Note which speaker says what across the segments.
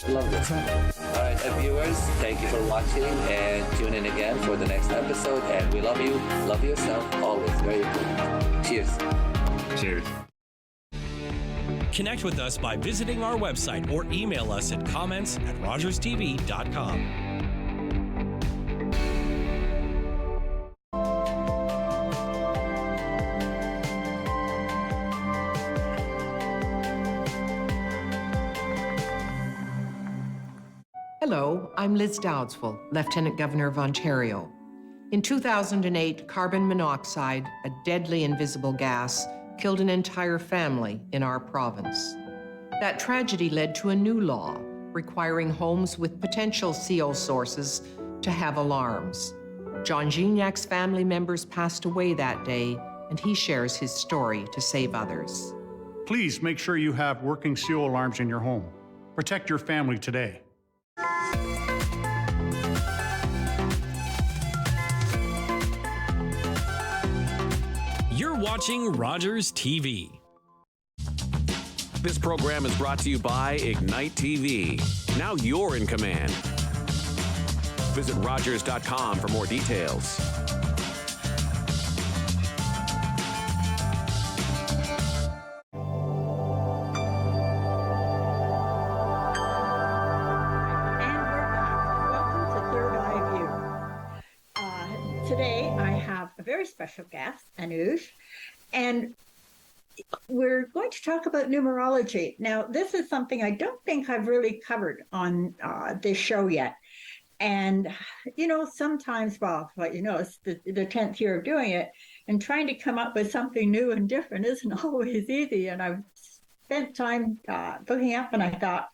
Speaker 1: Love this. All right, viewers, thank you for watching and tune in again for the next episode. And we love you. Love yourself always. Very important. Cheers.
Speaker 2: Cheers.
Speaker 3: Connect with us by visiting our website or email us at comments@rogerstv.com.
Speaker 4: Hello, I'm Liz Dowdswell, Lieutenant Governor of Ontario. In 2008, carbon monoxide, a deadly invisible gas, killed an entire family in our province. That tragedy led to a new law requiring homes with potential CO sources to have alarms. John Gignac's family members passed away that day, and he shares his story to save others.
Speaker 5: Please make sure you have working CO alarms in your home. Protect your family today.
Speaker 3: You're watching Rogers TV.
Speaker 6: This program is brought to you by Ignite TV. Now you're in command. Visit Rogers.com for more details.
Speaker 7: Today, I have a very special guest, Anuj, and we're going to talk about numerology. Now, this is something I don't think I've really covered on this show yet. And, sometimes, it's the 10th year of doing it, and trying to come up with something new and different isn't always easy. And I've spent time looking up, and I thought,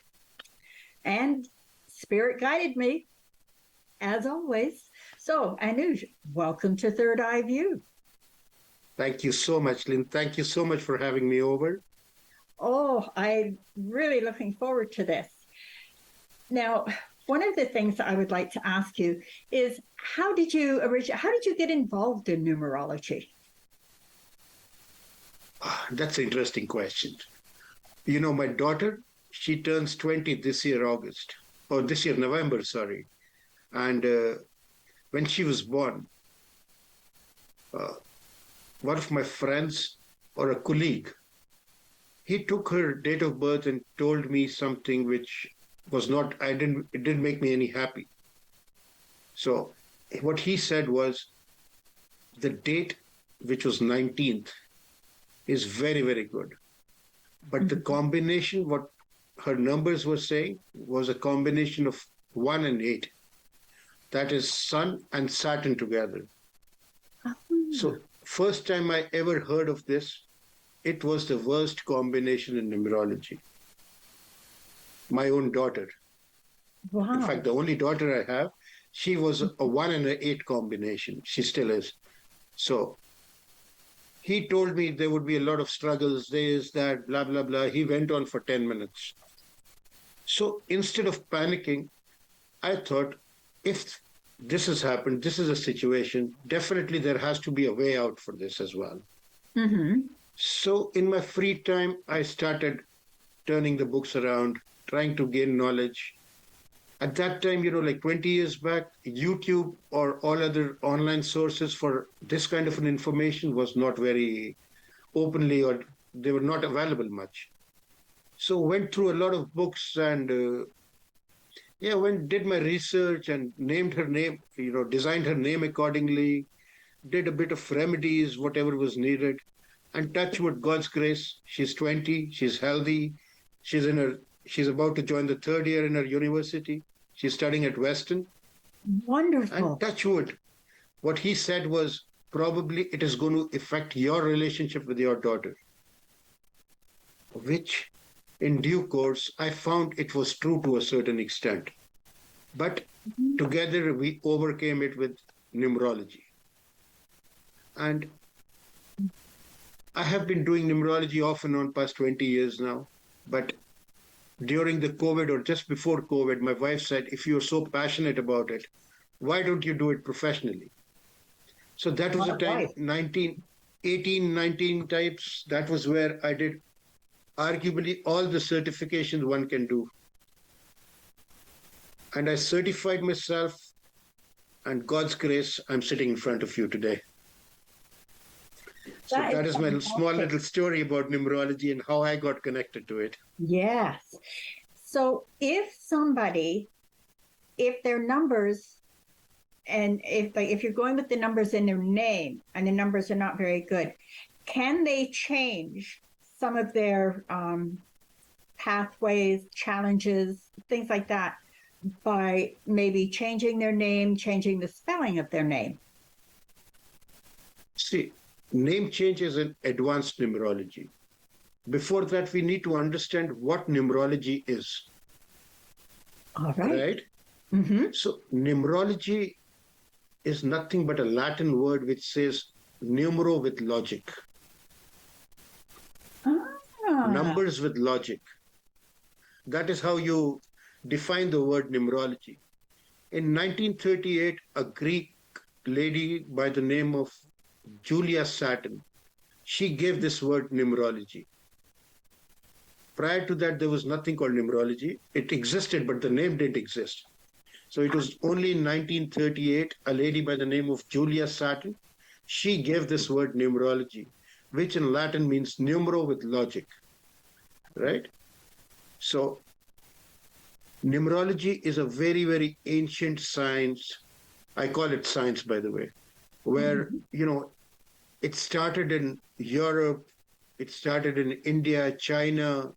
Speaker 7: and Spirit guided me, as always. So, Anuj, welcome to Third Eye View.
Speaker 8: Thank you so much, Lynn. Thank you so much for having me over.
Speaker 7: Oh, I'm really looking forward to this. Now, one of the things that I would like to ask you is, how did you get involved in numerology?
Speaker 8: That's an interesting question. My daughter, she turns 20 this year, November, sorry. And when she was born, one of my friends or a colleague, he took her date of birth and told me something which was not, it didn't make me any happy. So what he said was the date, which was 19th, is very, very good. But the combination, what her numbers were saying, was a combination of 1 and 8. That is Sun and Saturn together. So first time I ever heard of this, it was the worst combination in numerology. My own daughter.
Speaker 7: Wow.
Speaker 8: In fact, the only daughter I have, she was a 1 and an 8 combination. She still is. So he told me there would be a lot of struggles, this, that, blah, blah, blah. He went on for 10 minutes. So instead of panicking, I thought, if this has happened, this is a situation, definitely there has to be a way out for this as well.
Speaker 7: Mm-hmm.
Speaker 8: So in my free time, I started turning the books around, trying to gain knowledge. At that time, like 20 years back, YouTube or all other online sources for this kind of an information was not very openly, or they were not available much. So went through a lot of books and did my research and named her name, designed her name accordingly, did a bit of remedies, whatever was needed. And touch wood, God's grace, she's 20, she's healthy, she's about to join the 3rd year in her university. She's studying at Western.
Speaker 7: Wonderful.
Speaker 8: And touch wood, what he said was, probably it is going to affect your relationship with your daughter, which in due course, I found it was true to a certain extent. But together we overcame it with numerology. And I have been doing numerology off and on past 20 years now. But during the COVID or just before COVID, my wife said, if you're so passionate about it, why don't you do it professionally? So that was the time, 19 types. That was where I did arguably all the certifications one can do. and I certified myself, and God's grace, I'm sitting in front of you today. So that is my small little story about numerology and how I got connected to it.
Speaker 7: Yes. So if their numbers, and if you're going with the numbers in their name and the numbers are not very good, can they change some of their pathways, challenges, things like that, by maybe changing their name, changing the spelling of their name?
Speaker 8: See, name change is an advanced numerology. Before that, we need to understand what numerology is.
Speaker 7: All right.
Speaker 8: Right?
Speaker 7: Mm-hmm.
Speaker 8: So, numerology is nothing but a Latin word which says numero with logic. Numbers with logic. That is how you define the word numerology. In 1938, a Greek lady by the name of Julia Saturn, she gave this word numerology. Prior to that, there was nothing called numerology. It existed, but the name didn't exist. So it was only in 1938, a lady by the name of Julia Saturn, she gave this word numerology, which in Latin means numero with logic, right? So numerology is a very, very ancient science. I call it science, by the way, where, it started in Europe, it started in India, China,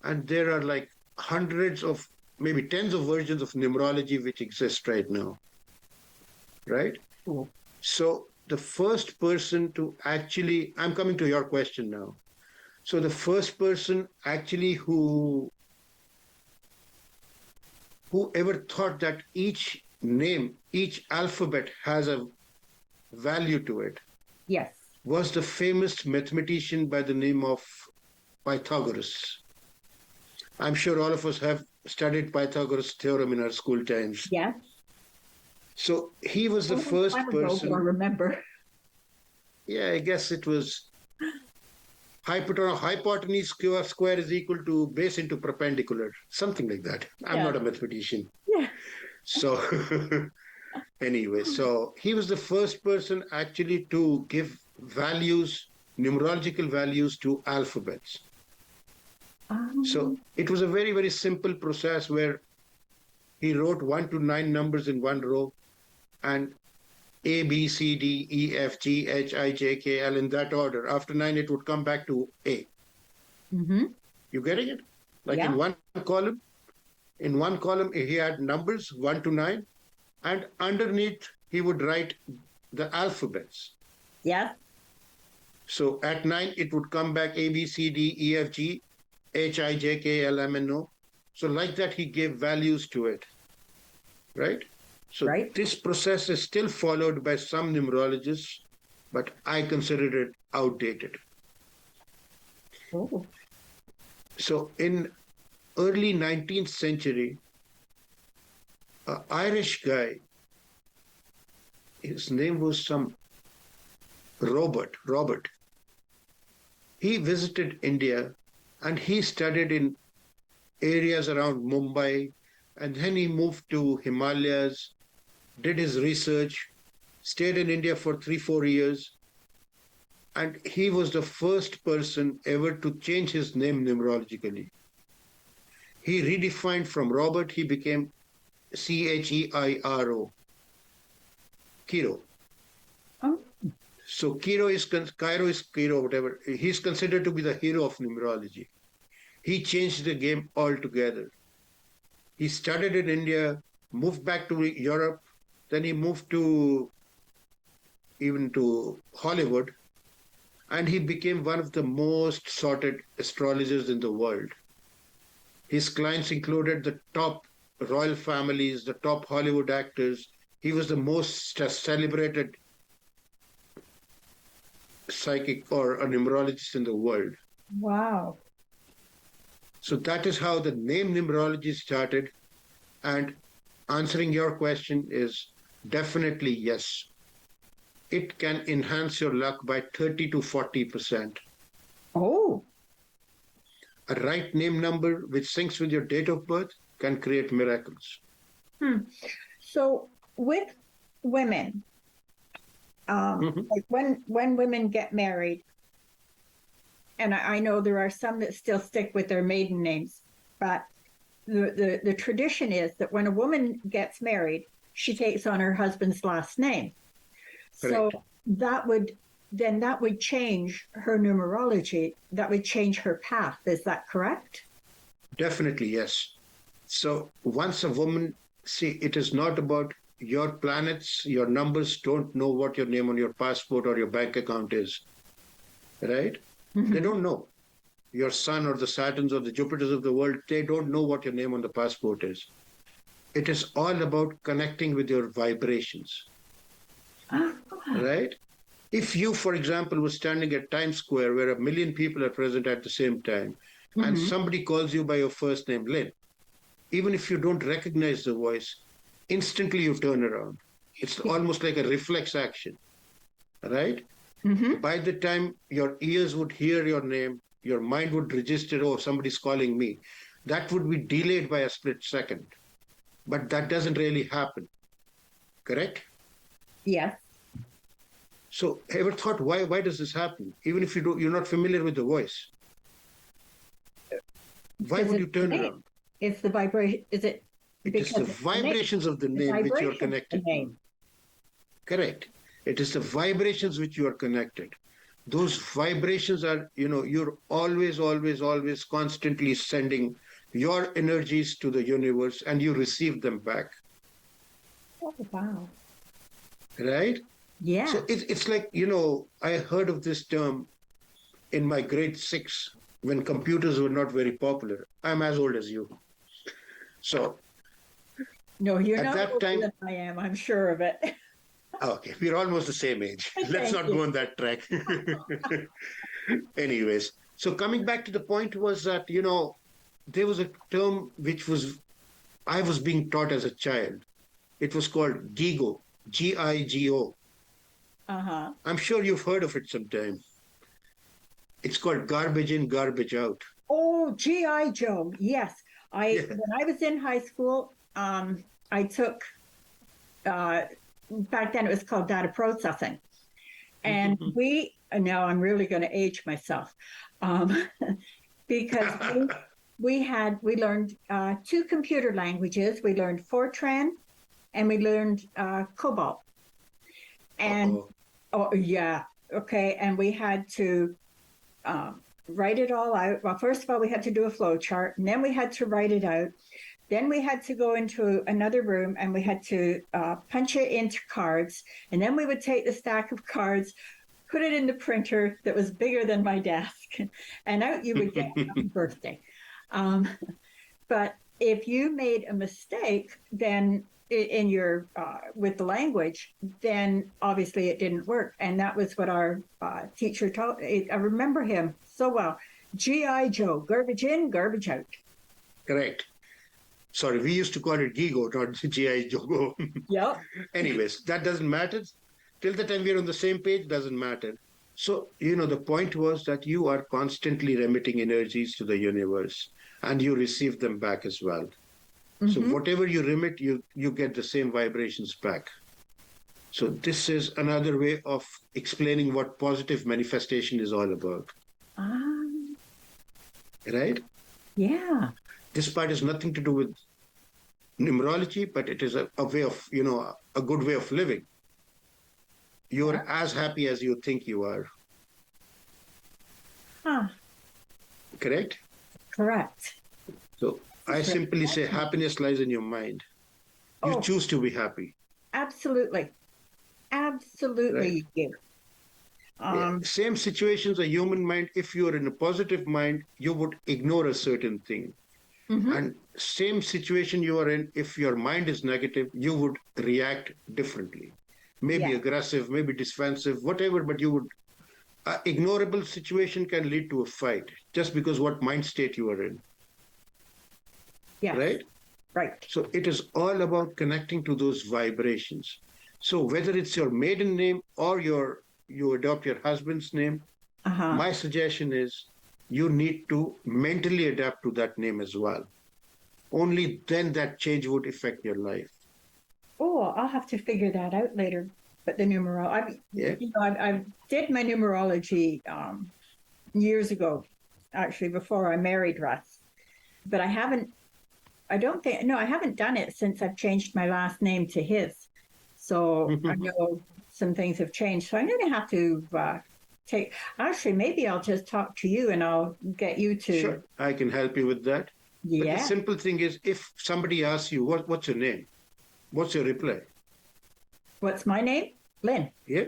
Speaker 8: and there are like hundreds of, maybe tens of versions of numerology which exist right now, right?
Speaker 7: Cool.
Speaker 8: So the first person to actually, I'm coming to your question now. So the first person actually who ever thought that each name, each alphabet has a value to it,
Speaker 7: Yes.
Speaker 8: was the famous mathematician by the name of Pythagoras. I'm sure all of us have studied Pythagoras' theorem in our school times.
Speaker 7: Yes.
Speaker 8: So he was the first person.
Speaker 7: I remember.
Speaker 8: Yeah, I guess it was hypotenuse square is equal to base into perpendicular, something like that. I'm not a mathematician.
Speaker 7: Yeah.
Speaker 8: So anyway, so he was the first person actually to give values, numerological values to alphabets. So it was a very, very simple process where he wrote 1 to 9 numbers in one row and A, B, C, D, E, F, G, H, I, J, K, L in that order. After 9, it would come back to A.
Speaker 7: Mm-hmm.
Speaker 8: You getting it? Like in one column, he had numbers 1 to 9, and underneath he would write the alphabets.
Speaker 7: Yeah.
Speaker 8: So at 9, it would come back A, B, C, D, E, F, G, H, I, J, K, L, M, N, O. So like that, he gave values to it, right? So this process is still followed by some numerologists, but I consider it outdated.
Speaker 7: Oh.
Speaker 8: So in early 19th century, an Irish guy, his name was some Robert. He visited India and he studied in areas around Mumbai, and then he moved to Himalayas, did his research, stayed in India for 3-4 years, and he was the first person ever to change his name numerologically. He redefined from Robert, he became Cheiro, Kiro.
Speaker 7: Oh.
Speaker 8: So Cairo is Kiro, whatever. He's considered to be the hero of numerology. He changed the game altogether. He studied in India, moved back to Europe, then he moved to Hollywood, and he became one of the most sought astrologers in the world. His clients included the top royal families, the top Hollywood actors. He was the most celebrated psychic or a numerologist in the world.
Speaker 7: Wow.
Speaker 8: So that is how the name numerology started. And answering your question is definitely yes. It can enhance your luck by 30 to 40%.
Speaker 7: Oh.
Speaker 8: A right name number which syncs with your date of birth can create miracles.
Speaker 7: So with women, like when women get married, and I know there are some that still stick with their maiden names, but the tradition is that when a woman gets married, she takes on her husband's last name. So
Speaker 8: Correct.
Speaker 7: that would change her numerology. That would change her path. Is that correct?
Speaker 8: Definitely, yes. So once a woman, see, it is not about your planets, your numbers don't know what your name on your passport or your bank account is, right? They don't know. Your sun or the Saturns or the Jupiters of the world, they don't know what your name on the passport is. It is all about connecting with your vibrations, right? If you, for example, were standing at Times Square where 1 million people are present at the same time, and somebody calls you by your first name, Lynn, even if you don't recognize the voice, instantly you turn around. It's almost like a reflex action, right? By the time your ears would hear your name, your mind would register, oh, somebody's calling me. That would be delayed by a split second. But that doesn't really happen, correct?
Speaker 7: Yes.
Speaker 8: So ever thought why does this happen? Even if you're not familiar with the voice. Why would you turn around?
Speaker 7: It's the vibration. Is it?
Speaker 8: It is the vibrations of the name which you are connected to. Correct. It is the vibrations which you are connected. Those vibrations are, you're always constantly sending your energies to the universe and you receive them back.
Speaker 7: Oh, wow.
Speaker 8: Right?
Speaker 7: Yeah.
Speaker 8: So it's like, I heard of this term in my grade 6 when computers were not very popular. I'm as old as you. So
Speaker 7: no, you're
Speaker 8: at
Speaker 7: not
Speaker 8: that
Speaker 7: older
Speaker 8: time,
Speaker 7: than I am. I'm sure of it.
Speaker 8: okay, we're almost the same age. Let's
Speaker 7: Thank
Speaker 8: not
Speaker 7: you.
Speaker 8: go on that track. Anyways, so coming back to the point was that, there was a term which I was being taught as a child. It was called GIGO, GIGO. I'm sure you've heard of it sometime. It's called garbage in, garbage out.
Speaker 7: Oh, G.I. Joe. Yes.
Speaker 8: Yeah.
Speaker 7: When I was in high school, I took, back then it was called data processing. And now I'm really going to age myself, because we learned 2 computer languages. We learned Fortran and we learned COBOL. And, oh, yeah. Okay. And we had to write it all out. Well, first of all, we had to do a flow chart, and then we had to write it out. Then we had to go into another room and we had to punch it into cards. And then we would take the stack of cards, put it in the printer that was bigger than my desk, and out you would get happy birthday. But if you made a mistake, then in your with the language, then obviously it didn't work. And that was what our teacher taught. I remember him so well. G.I. Joe, garbage in, garbage out.
Speaker 8: Correct. Sorry, we used to call it GIGO, not G.I. Joe.
Speaker 7: Yep.
Speaker 8: Anyways, that doesn't matter. Till the time we're on the same page, doesn't matter. So, the point was that you are constantly remitting energies to the universe and you receive them back as well. So whatever you remit, you get the same vibrations back. So this is another way of explaining what positive manifestation is all about. Right?
Speaker 7: Yeah.
Speaker 8: This part has nothing to do with numerology, but it is a way of, a good way of living. You're as happy as you think you are. Correct?
Speaker 7: Correct.
Speaker 8: So I simply say happiness lies in your mind. You choose to be happy.
Speaker 7: Absolutely. Absolutely,
Speaker 8: Right.
Speaker 7: you do.
Speaker 8: Same situations, a human mind, if you're in a positive mind, you would ignore a certain thing. And same situation you are in, if your mind is negative, you would react differently. Maybe aggressive, maybe defensive, whatever, but you would. Ignorable situation can lead to a fight just because what mind state you are in.
Speaker 7: Yes.
Speaker 8: Right?
Speaker 7: Right.
Speaker 8: So it is all about connecting to those vibrations. So whether it's your maiden name or you adopt your husband's name, my suggestion is you need to mentally adapt to that name as well. only then that change would affect your life.
Speaker 7: Oh, I'll have to figure that out later. But the numerology, I did my numerology years ago, actually before I married Russ. But I haven't done it since I've changed my last name to his. So I know some things have changed. So I'm going to have to actually, maybe I'll just talk to you and I'll get you to.
Speaker 8: Sure, I can help you with that. But
Speaker 7: Yeah.
Speaker 8: the simple thing is, if somebody asks you, what's your name? What's your reply?
Speaker 7: What's my name? Lynn.
Speaker 8: Yeah?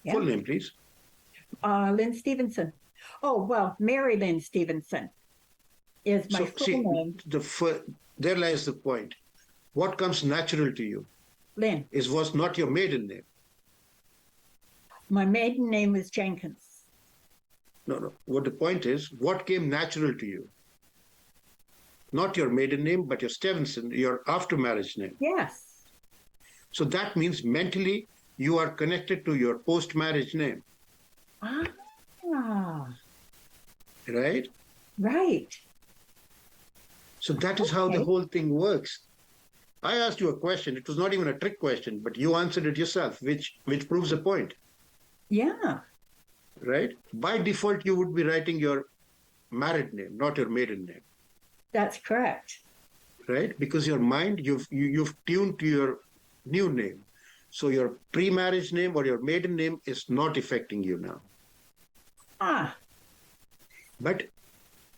Speaker 7: Yeah.
Speaker 8: Full name, please.
Speaker 7: Lynn Stevenson. Oh, well, Mary Lynn Stevenson is my full name.
Speaker 8: There lies the point. What comes natural to you
Speaker 7: Lynn.
Speaker 8: was not your maiden name.
Speaker 7: My maiden name was Jenkins.
Speaker 8: No. What the point is, what came natural to you? Not your maiden name, but your Stevenson, your after marriage name.
Speaker 7: Yes.
Speaker 8: So that means mentally you are connected to your post marriage name.
Speaker 7: Ah.
Speaker 8: Right?
Speaker 7: Right.
Speaker 8: So that is how the whole thing works. I asked you a question. It was not even a trick question, but you answered it yourself, which proves the point.
Speaker 7: Yeah.
Speaker 8: Right? By default, you would be writing your married name, not your maiden name.
Speaker 7: That's correct.
Speaker 8: Right? Because your mind, you've tuned to your new name. So your pre-marriage name or your maiden name is not affecting you now.
Speaker 7: Ah.
Speaker 8: But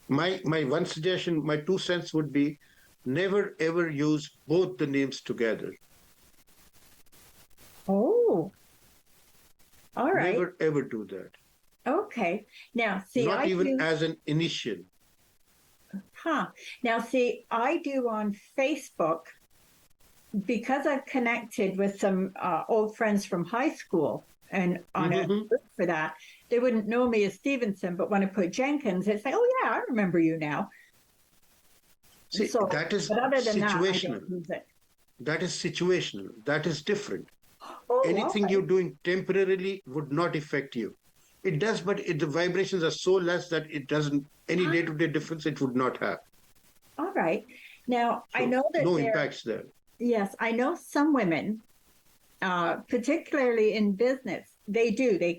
Speaker 8: my one suggestion, my 2 cents would be, never ever use both the names together.
Speaker 7: Oh. All right.
Speaker 8: Never ever do that.
Speaker 7: Okay. Now, see,
Speaker 8: Not
Speaker 7: I
Speaker 8: even
Speaker 7: do.
Speaker 8: as an initial.
Speaker 7: Now, see, I do on Facebook, because I've connected with some old friends from high school and on a group for that, they wouldn't know me as Stevenson, but when I put Jenkins, it's like, oh yeah, I remember you now.
Speaker 8: See,
Speaker 7: So,
Speaker 8: that is
Speaker 7: but other than that, I
Speaker 8: situational.
Speaker 7: don't use it.
Speaker 8: That is situational. That is different.
Speaker 7: Oh,
Speaker 8: Anything
Speaker 7: okay.
Speaker 8: you're doing temporarily would not affect you. It does, but the vibrations are so less that it doesn't, any day-to-day difference it would not have.
Speaker 7: All right. Now, I
Speaker 8: So
Speaker 7: know that
Speaker 8: no
Speaker 7: there,
Speaker 8: impacts there.
Speaker 7: yes, I know some women, particularly in business, they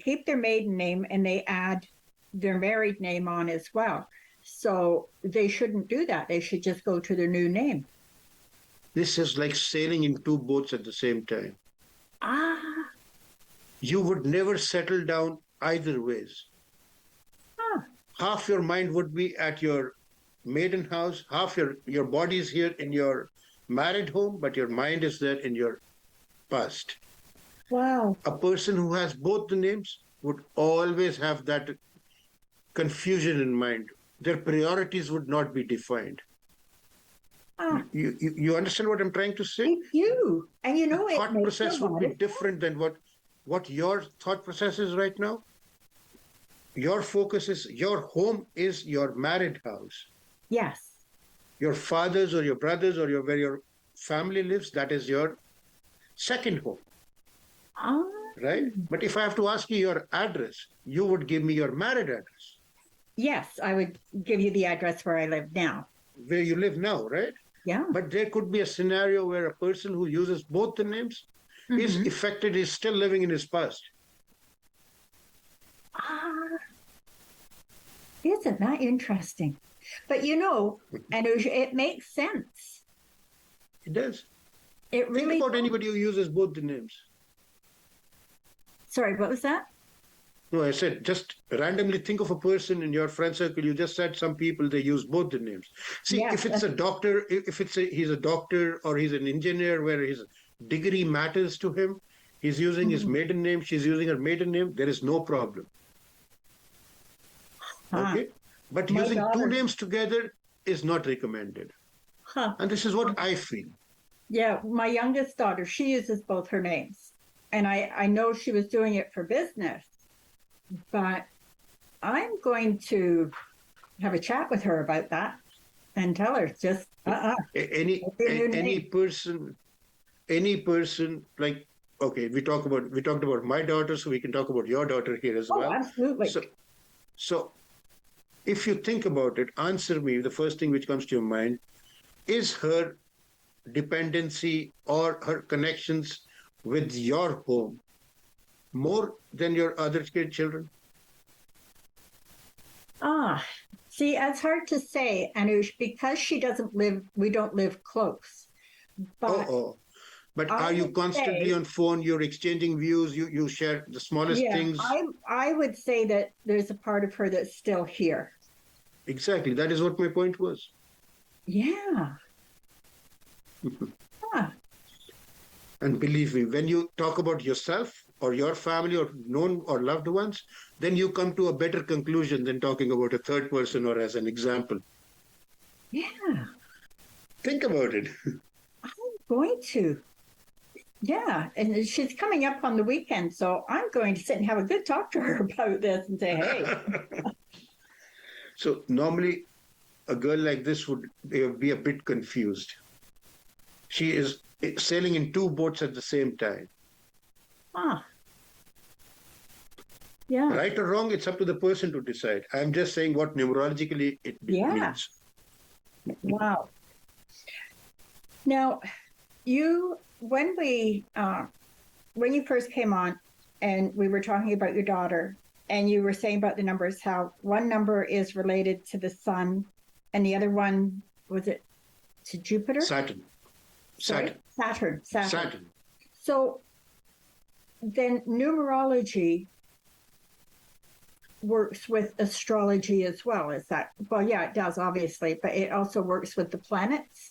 Speaker 7: keep their maiden name and they add their married name on as well. So they shouldn't do that. They should just go to their new name.
Speaker 8: This is like sailing in 2 boats at the same time.
Speaker 7: Ah.
Speaker 8: You would never settle down either ways. Half your mind would be at your maiden house, half your body is here in your married home, but your mind is there in your past.
Speaker 7: Wow.
Speaker 8: A person who has both the names would always have that confusion in mind. Their priorities would not be defined. You understand what I'm trying to say?
Speaker 7: I do. And you know,
Speaker 8: Thought process would be different than what your thought process is right now. Your focus is, your home is your married house.
Speaker 7: Yes.
Speaker 8: Your father's or your brother's or where your family lives, that is your second home. Right? But if I have to ask you your address, you would give me your married address.
Speaker 7: Yes, I would give you the address where I live now.
Speaker 8: Where you live now, right?
Speaker 7: Yeah.
Speaker 8: But there could be a scenario where a person who uses both the names is affected, is still living in his past.
Speaker 7: Isn't that interesting? But you know, Anuj, it makes sense.
Speaker 8: It does.
Speaker 7: It really.
Speaker 8: Think about anybody who uses both the names.
Speaker 7: Sorry, what was that?
Speaker 8: No, I said just randomly think of a person in your friend circle. You just said some people, they use both the names. See,
Speaker 7: Yeah,
Speaker 8: if it's a doctor, he's a doctor or he's an engineer where his degree matters to him, he's using his maiden name, she's using her maiden name, there is no problem. Okay? But
Speaker 7: My
Speaker 8: using
Speaker 7: daughter-
Speaker 8: 2 names together is not recommended. And this is what I feel.
Speaker 7: Yeah, my youngest daughter, she uses both her names. And I know she was doing it for business, but I'm going to have a chat with her about that and tell her just,
Speaker 8: Any person like, okay, we talked about my daughter, so we can talk about your daughter here as well.
Speaker 7: Oh, absolutely.
Speaker 8: So if you think about it, answer me, the first thing which comes to your mind, is her dependency or her connections with your home more than your other children?
Speaker 7: See, it's hard to say, Anush, because we don't live close. But
Speaker 8: But
Speaker 7: I
Speaker 8: are you
Speaker 7: would
Speaker 8: constantly
Speaker 7: say,
Speaker 8: on phone? You're exchanging views. You share the smallest
Speaker 7: yeah,
Speaker 8: things.
Speaker 7: I would say that there's a part of her that's still here.
Speaker 8: Exactly. That is what my point was.
Speaker 7: Yeah. Huh.
Speaker 8: And believe me, when you talk about yourself or your family or known or loved ones, then you come to a better conclusion than talking about a third person or as an example.
Speaker 7: Yeah.
Speaker 8: Think about it.
Speaker 7: I'm going to. Yeah. And she's coming up on the weekend. So I'm going to sit and have a good talk to her about this and say, hey.
Speaker 8: So normally a girl like this would be a bit confused. She is sailing in two boats at the same time.
Speaker 7: Yeah.
Speaker 8: Right or wrong, it's up to the person to decide. I'm just saying what numerologically it means.
Speaker 7: Wow. Now, when you first came on and we were talking about your daughter and you were saying about the numbers, how one number is related to the sun and the other one, was it to Jupiter?
Speaker 8: Saturn.
Speaker 7: So then numerology works with astrology as well. Is that, well, yeah, it does, obviously, but it also works with the planets?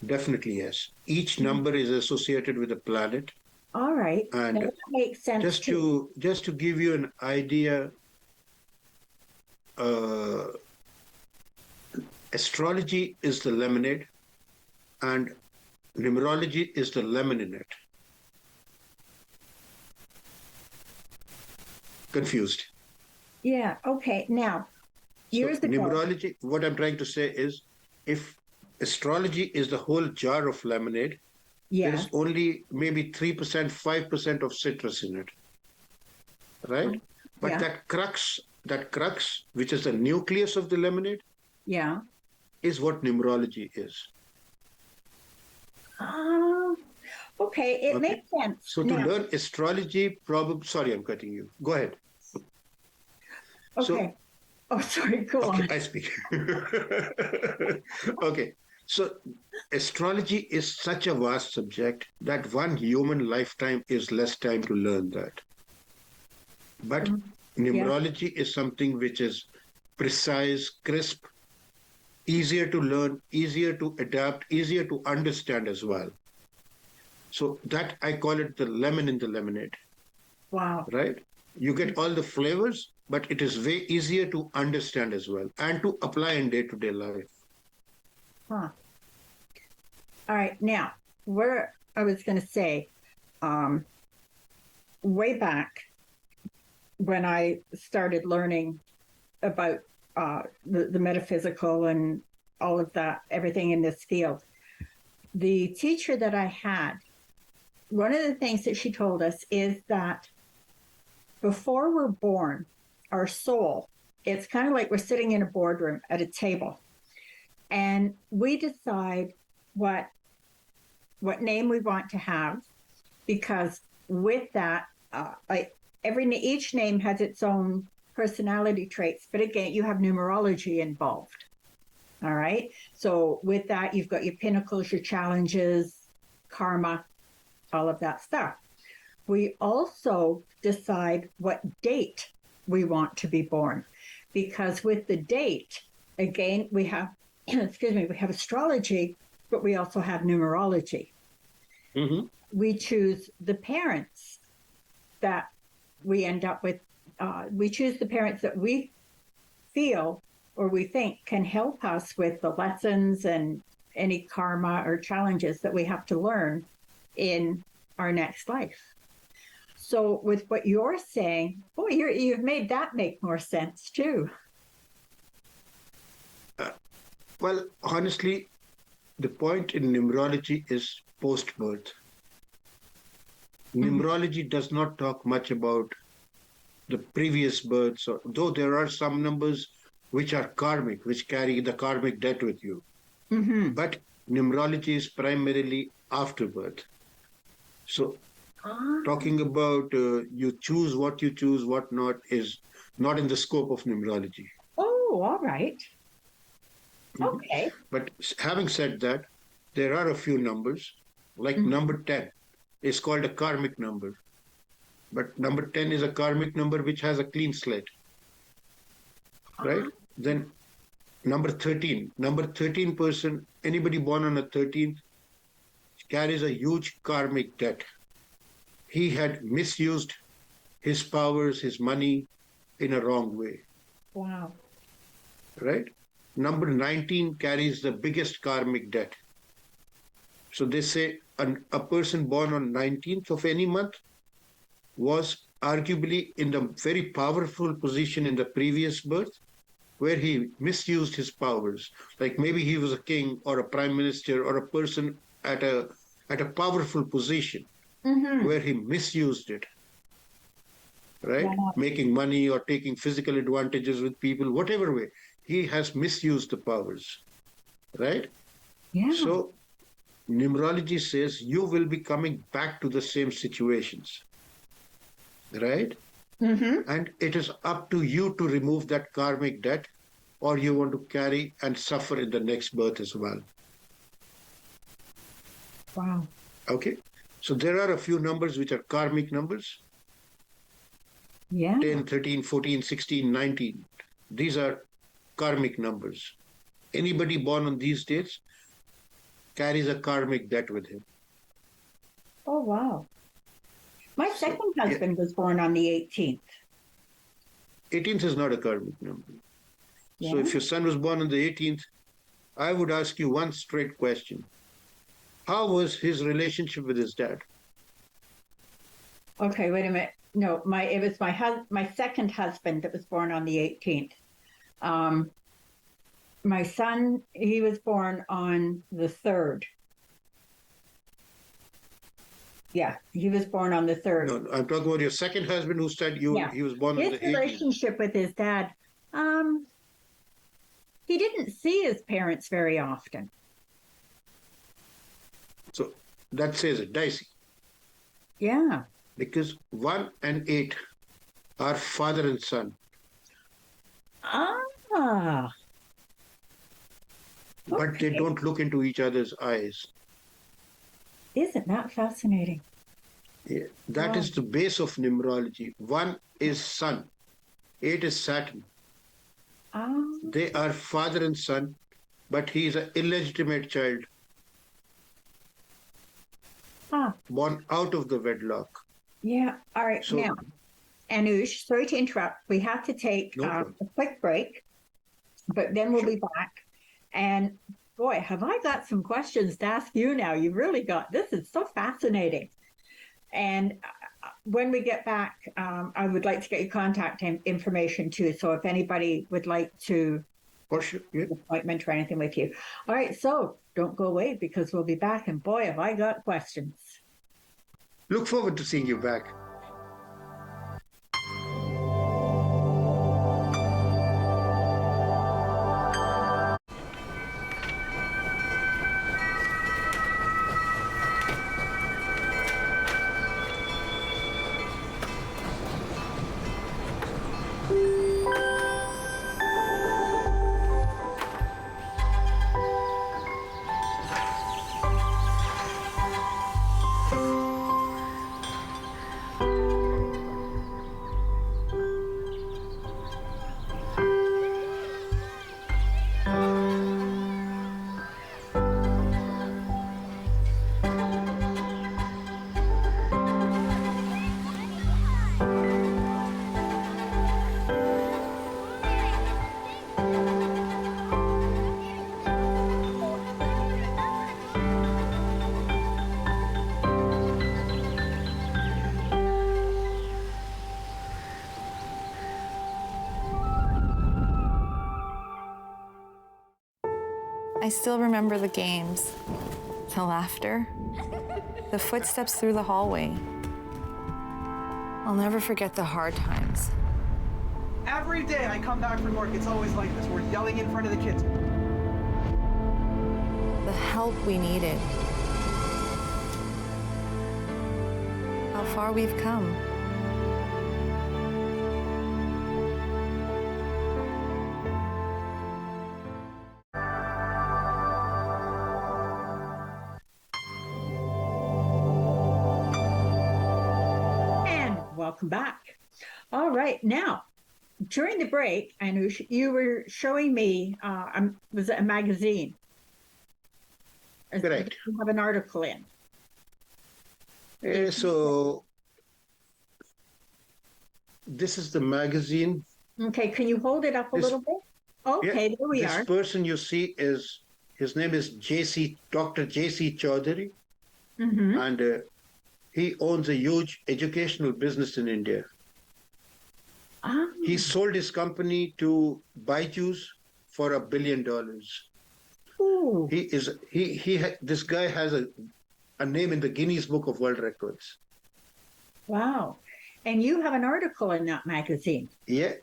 Speaker 8: Definitely, yes. Each number is associated with a planet.
Speaker 7: All right.
Speaker 8: And
Speaker 7: that makes sense.
Speaker 8: Just to give you an idea, astrology is the lemonade and numerology is the lemon in it. Confused?
Speaker 7: Yeah. Okay. Now, years ago.
Speaker 8: Numerology, what I'm trying to say is, if astrology is the whole jar of lemonade, there is only maybe 3%, 5% of citrus in it. Right? But that crux, which is the nucleus of the lemonade, is what numerology is.
Speaker 7: Okay, it makes sense.
Speaker 8: So to learn astrology, sorry, I'm cutting you. Go ahead.
Speaker 7: Okay. Sorry, go on.
Speaker 8: I speak. Okay. So astrology is such a vast subject that one human lifetime is less time to learn that. But numerology is something which is precise, crisp, easier to learn, easier to adapt, easier to understand as well. So that I call it the lemon in the lemonade.
Speaker 7: Wow.
Speaker 8: Right? You get all the flavors, but it is way easier to understand as well and to apply in day-to-day life.
Speaker 7: All right. Now, where I was going to say, way back when I started learning about the metaphysical and all of that, everything in this field, the teacher that I had, one of the things that she told us is that before we're born, our soul, it's kind of like we're sitting in a boardroom at a table, and we decide what name we want to have, because with that, each name has its own personality traits, but again, you have numerology involved. All right. So with that, you've got your pinnacles, your challenges, karma, all of that stuff. We also decide what date we want to be born, because with the date, again, we have, we have astrology, but we also have numerology. Mm-hmm. We choose the parents that we end up with. We choose the parents that we feel or we think can help us with the lessons and any karma or challenges that we have to learn in our next life. So with what you're saying, you've made that make more sense too.
Speaker 8: Well, honestly, the point in numerology is post-birth. Numerology does not talk much about the previous births, though there are some numbers which are karmic, which carry the karmic debt with you. But numerology is primarily after birth. So talking about you choose, what not is not in the scope of numerology.
Speaker 7: Oh, all right. Okay.
Speaker 8: But having said that, there are a few numbers, like number 10 is called a karmic number. But number 10 is a karmic number which has a clean slate, right? Then number 13 person, anybody born on a 13th carries a huge karmic debt. He had misused his powers, his money in a wrong way.
Speaker 7: Wow.
Speaker 8: Right? Number 19 carries the biggest karmic debt. So they say a person born on 19th of any month was arguably in the very powerful position in the previous birth where he misused his powers. Like maybe he was a king or a prime minister or a person at a powerful position where he misused it. Right?
Speaker 7: Yeah.
Speaker 8: Making money or taking physical advantages with people, whatever way. He has misused the powers. Right?
Speaker 7: Yeah.
Speaker 8: So numerology says you will be coming back to the same situations. Right? And it is up to you to remove that karmic debt, or you want to carry and suffer in the next birth as well.
Speaker 7: Wow.
Speaker 8: Okay? So there are a few numbers which are karmic numbers.
Speaker 7: Yeah.
Speaker 8: 10, 13, 14, 16, 19. These are karmic numbers. Anybody born on these dates carries a karmic debt with him.
Speaker 7: Oh, wow. My second husband was born on the 18th.
Speaker 8: 18th is not a karmic number. So if your son was born on the 18th, I would ask you one straight question. How was his relationship with his dad?
Speaker 7: Okay, wait a minute. No, it was my second husband that was born on the 18th. My son, he was born on the 3rd. Yeah, he was born on the 3rd.
Speaker 8: No, I'm talking about your second husband who said he was born on the 18th.
Speaker 7: His relationship with his dad, he didn't see his parents very often.
Speaker 8: So that says it, dicey.
Speaker 7: Yeah.
Speaker 8: Because 1 and 8 are father and son.
Speaker 7: Ah.
Speaker 8: But they don't look into each other's eyes.
Speaker 7: Isn't that fascinating?
Speaker 8: Yeah, that is the base of numerology. 1 is sun, 8 is Saturn. They are father and son, but he is an illegitimate child. Born out of the wedlock.
Speaker 7: Yeah. All right.
Speaker 8: So,
Speaker 7: now, Anuj, sorry to interrupt. We have to take a quick break, but then we'll be back. And boy, have I got some questions to ask you now. You really got, this is so fascinating. And when we get back, I would like to get your contact information too. So if anybody would like to an appointment or anything with you. All right, so don't go away because we'll be back. And boy, have I got questions.
Speaker 8: Look forward to seeing you back.
Speaker 2: I still remember the games, the laughter, the footsteps through the hallway. I'll never forget the hard times.
Speaker 9: Every day I come back from work, it's always like this. We're yelling in front of the kids.
Speaker 2: help we needed. How far we've come.
Speaker 7: And welcome back. All right, now, during the break, Anuj, you were showing me, was it a magazine?
Speaker 8: Correct.
Speaker 7: You have an article in.
Speaker 8: So this is the magazine.
Speaker 7: Okay, can you hold it up a little bit? Okay,
Speaker 8: Yeah,
Speaker 7: there we
Speaker 8: this
Speaker 7: are.
Speaker 8: person you see is, his name is Dr. J.C. Chaudhary,
Speaker 7: Mm-hmm.
Speaker 8: and he owns a huge educational business in India.
Speaker 7: Ah,
Speaker 8: He sold his company to Byju's for $1 billion.
Speaker 7: ooh,
Speaker 8: This guy has a name in the Guinness Book of World Records.
Speaker 7: wow. And you have an article in that magazine.
Speaker 8: Yeah.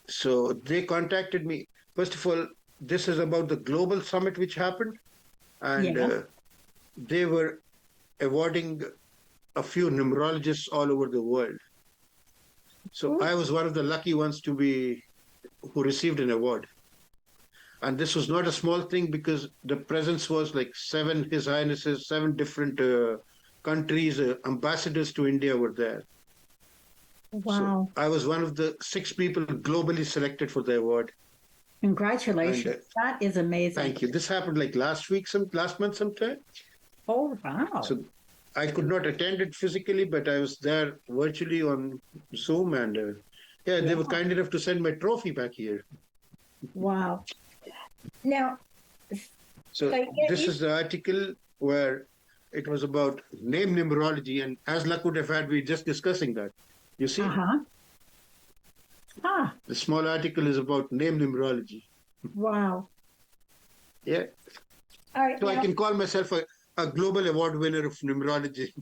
Speaker 8: So they contacted me. First of all, this is about the global summit which happened, and
Speaker 7: Yes.
Speaker 8: they were awarding a few numerologists all over the world. So
Speaker 7: Ooh.
Speaker 8: I was one of the lucky ones who received an award. And this was not a small thing because the presence was like His Highnesses, 7 different countries, ambassadors to India were there.
Speaker 7: Wow.
Speaker 8: So I was one of the 6 people globally selected for the award.
Speaker 7: Congratulations.
Speaker 8: And,
Speaker 7: That is amazing.
Speaker 8: Thank you. This happened like last month sometime.
Speaker 7: Oh, wow.
Speaker 8: So I could not attend it physically, but I was there virtually on Zoom, and they were kind enough to send my trophy back here.
Speaker 7: Wow. Now,
Speaker 8: So
Speaker 7: I get
Speaker 8: this
Speaker 7: you-
Speaker 8: is the article where it was about name numerology, and as luck would have had, we were just discussing that. You see,
Speaker 7: uh-huh. Ah,
Speaker 8: the small article is about name numerology.
Speaker 7: wow.
Speaker 8: Yeah.
Speaker 7: All right.
Speaker 8: So I
Speaker 7: now,
Speaker 8: can call myself a global award winner of numerology.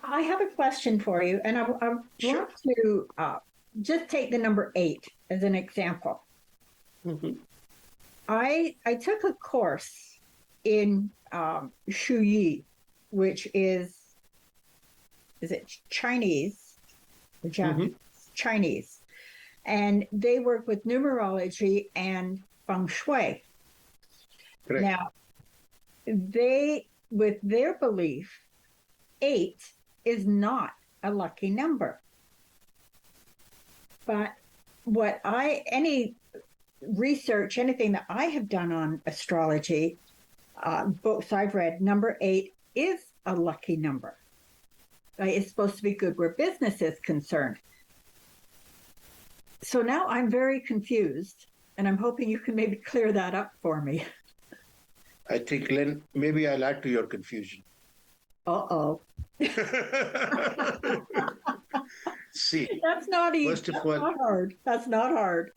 Speaker 7: I have a question for you, and I
Speaker 8: Sure.
Speaker 7: want to just take the number 8 as an example.
Speaker 8: Mhm.
Speaker 7: I took a course in Shuyi, which is it Chinese or Japanese? Chinese, and they work with numerology and feng shui.
Speaker 8: Correct.
Speaker 7: Now, with their belief, 8 is not a lucky number. But any research, anything that I have done on astrology, books I've read, number 8 is a lucky number. It's supposed to be good where business is concerned. So now I'm very confused, and I'm hoping you can maybe clear that up for me.
Speaker 8: I think, Lynn, maybe I'll add to your confusion.
Speaker 7: Uh-oh.
Speaker 8: See,
Speaker 7: That's not easy.
Speaker 8: First of
Speaker 7: That's
Speaker 8: all-
Speaker 7: not hard. That's not hard.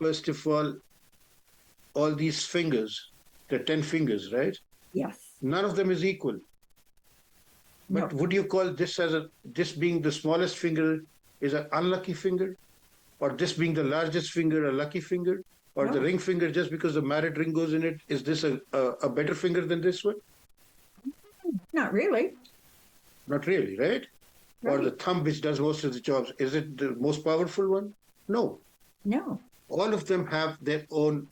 Speaker 8: first of all these fingers, the 10 fingers, right?
Speaker 7: Yes.
Speaker 8: None of them is equal. But
Speaker 7: No.
Speaker 8: would you call this being the smallest finger is an unlucky finger? Or this being the largest finger a lucky finger? Or the
Speaker 7: No.
Speaker 8: ring finger, just because the married ring goes in it, is this a better finger than this one?
Speaker 7: Not really.
Speaker 8: Not really, right? Or
Speaker 7: Right.
Speaker 8: the thumb, which does most of the jobs, is it the most powerful one? No.
Speaker 7: No.
Speaker 8: All of them have their own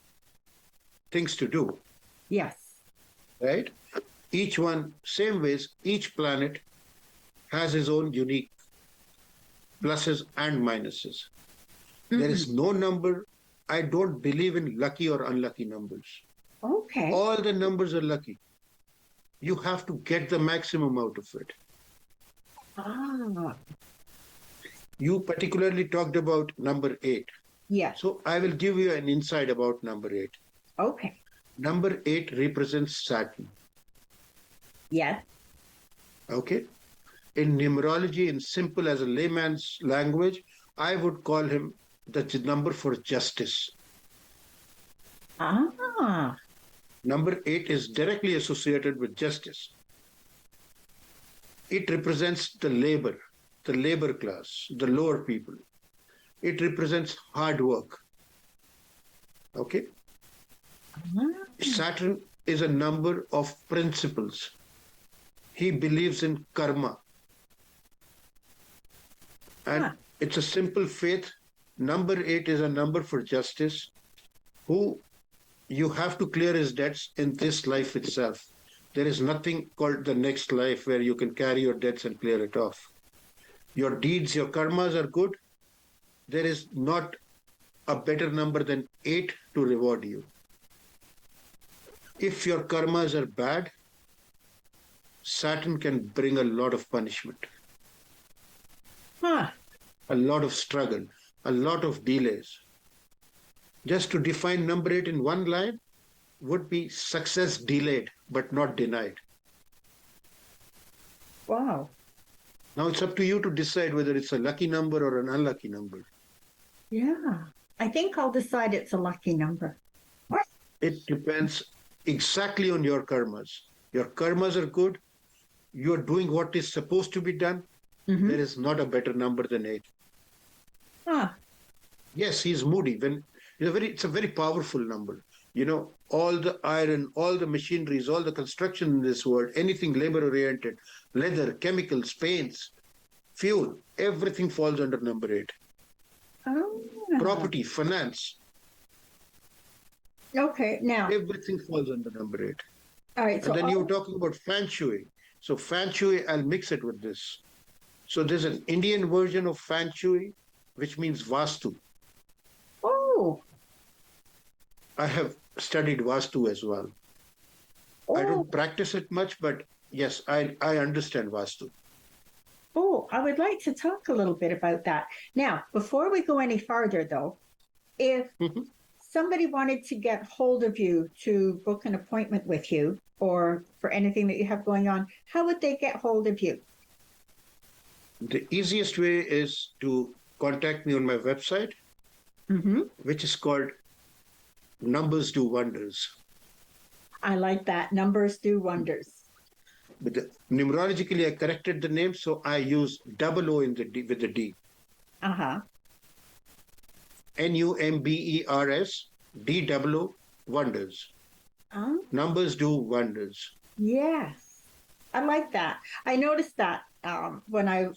Speaker 8: things to do,
Speaker 7: Yes.
Speaker 8: right? Each one, same ways, each planet has his own unique pluses and minuses. There is no number. I don't believe in lucky or unlucky numbers.
Speaker 7: Okay.
Speaker 8: All the numbers are lucky. You have to get the maximum out of it.
Speaker 7: Ah.
Speaker 8: You particularly talked about number 8.
Speaker 7: Yes.
Speaker 8: So I will give you an insight about number 8.
Speaker 7: Okay.
Speaker 8: Number 8 represents Saturn.
Speaker 7: Yes.
Speaker 8: Okay. In numerology, in simple as a layman's language, I would call him the number for justice.
Speaker 7: Ah.
Speaker 8: Number 8 is directly associated with justice. It represents the labor class, the lower people. It represents hard work. Okay? Saturn is a number of principles. He believes in karma. And it's a simple faith. Number 8 is a number for justice, who you have to clear his debts in this life itself. There is nothing called the next life where you can carry your debts and clear it off. Your deeds, your karmas are good. There is not a better number than 8 to reward you. If your karmas are bad, Saturn can bring a lot of punishment, a lot of struggle, a lot of delays. Just to define number 8 in one line would be success delayed, but not denied.
Speaker 7: Wow.
Speaker 8: Now it's up to you to decide whether it's a lucky number or an unlucky number.
Speaker 7: Yeah. I think I'll decide it's a lucky number.
Speaker 8: It depends exactly on your karmas. Your karmas are good. You're doing what is supposed to be done.
Speaker 7: Mm-hmm.
Speaker 8: There is not a better number than 8. Yes, he's moody. It's a very powerful number. You know, all the iron, all the machineries, all the construction in this world, anything labor-oriented, leather, chemicals, paints, fuel, everything falls under number 8. Property, finance.
Speaker 7: Okay, now.
Speaker 8: Everything falls under number 8.
Speaker 7: All right.
Speaker 8: And then you were talking about Feng Shui. So Feng Shui, I'll mix it with this. So there's an Indian version of Feng Shui, which means Vastu.
Speaker 7: Oh.
Speaker 8: I have studied Vastu as well.
Speaker 7: Oh.
Speaker 8: I don't practice it much, but yes, I understand Vastu.
Speaker 7: Oh, I would like to talk a little bit about that. Now, before we go any farther, though, if somebody wanted to get hold of you to book an appointment with you or for anything that you have going on, how would they get hold of you?
Speaker 8: The easiest way is to contact me on my website, which is called Numbers Do Wonders.
Speaker 7: I like that. Numbers do wonders.
Speaker 8: But numerologically, I corrected the name, so I use double O in the D, with the D. Numbers, DOO, Wonders. Numbers Do Wonders.
Speaker 7: Yes, I like that. I noticed that when I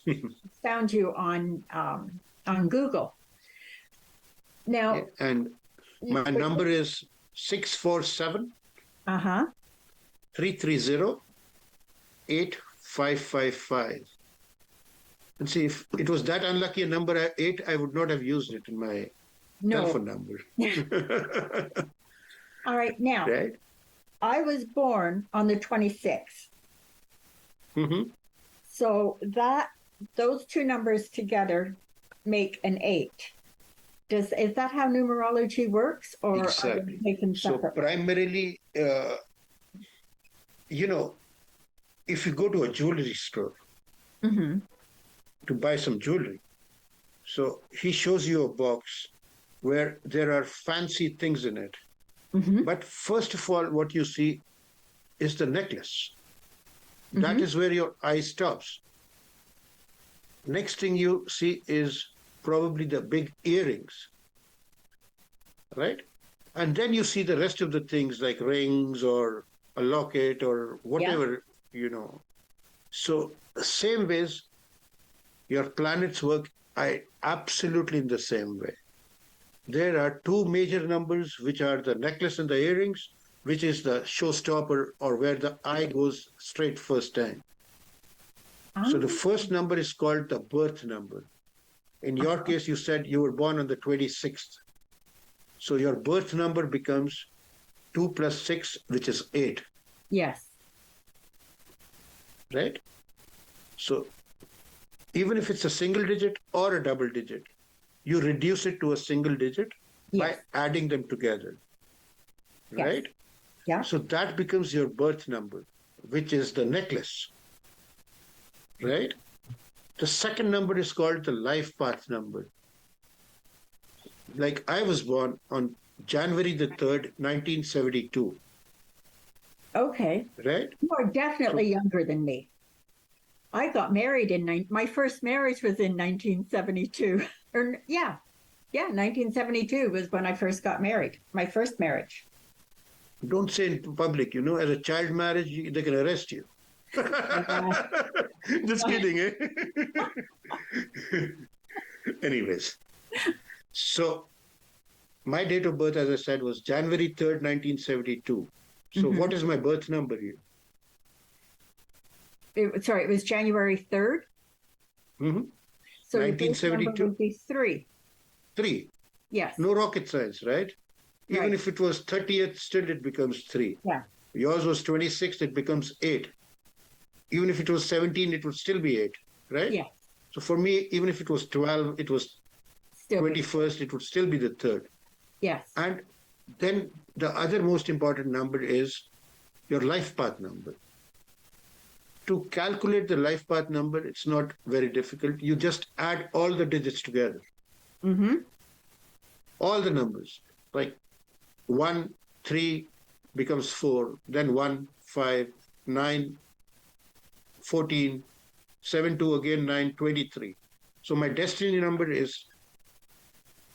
Speaker 7: found you on Google. Now,
Speaker 8: and my number is 647 330 8555. And see, if it was that unlucky a number 8, I would not have used it in my telephone number.
Speaker 7: All right, now,
Speaker 8: right?
Speaker 7: I was born on the 26th. So those two numbers together make an 8. Is that how numerology works, or
Speaker 8: exactly.
Speaker 7: Are they taken separate?
Speaker 8: So primarily, if you go to a jewelry store to buy some jewelry, so he shows you a box where there are fancy things in it. But first of all, what you see is the necklace. That is where your eye stops. Next thing you see is probably the big earrings, right? And then you see the rest of the things like rings or a locket or whatever, So same ways, your planets work absolutely in the same way. There are 2 major numbers, which are the necklace and the earrings, which is the showstopper or where the eye goes straight first time. So the first number is called the birth number. In your case, you said you were born on the 26th. So your birth number becomes 2 plus 6, which is 8.
Speaker 7: Yes.
Speaker 8: Right? So even if it's a single digit or a double digit, you reduce it to a single digit by adding them together. Right?
Speaker 7: Yeah.
Speaker 8: So that becomes your birth number, which is the necklace. Right? The second number is called the life path number. Like I was born on January the 3rd, 1972.
Speaker 7: Okay.
Speaker 8: Right?
Speaker 7: You are definitely younger than me. I got married my first marriage was in 1972. 1972 was when I first got married. My first marriage.
Speaker 8: Don't say in public, as a child marriage, they can arrest you. Just kidding, eh? Anyways, so my date of birth, as I said, was January 3rd, 1972. So what is my birth number here?
Speaker 7: It was January 3rd?
Speaker 8: Mm-hmm.
Speaker 7: So your birth
Speaker 8: 1972?
Speaker 7: number would be 3.
Speaker 8: 3.
Speaker 7: Yes.
Speaker 8: No rocket science, right? Even
Speaker 7: Right.
Speaker 8: if it was 30th, still it becomes 3.
Speaker 7: Yeah.
Speaker 8: Yours was 26th, it becomes 8. Even if it was 17, it would still be 8, right?
Speaker 7: Yeah.
Speaker 8: So for me, even if it was 12, it was
Speaker 7: Still.
Speaker 8: 21st, it would still be the 3rd.
Speaker 7: Yes.
Speaker 8: And then the other most important number is your life path number. To calculate the life path number, it's not very difficult. You just add all the digits together.
Speaker 7: Mm-hmm.
Speaker 8: All the numbers. Like 1, 3 becomes 4, then 1, 5, 9, 14, 7, 2 again, 9, 23. So my destiny number is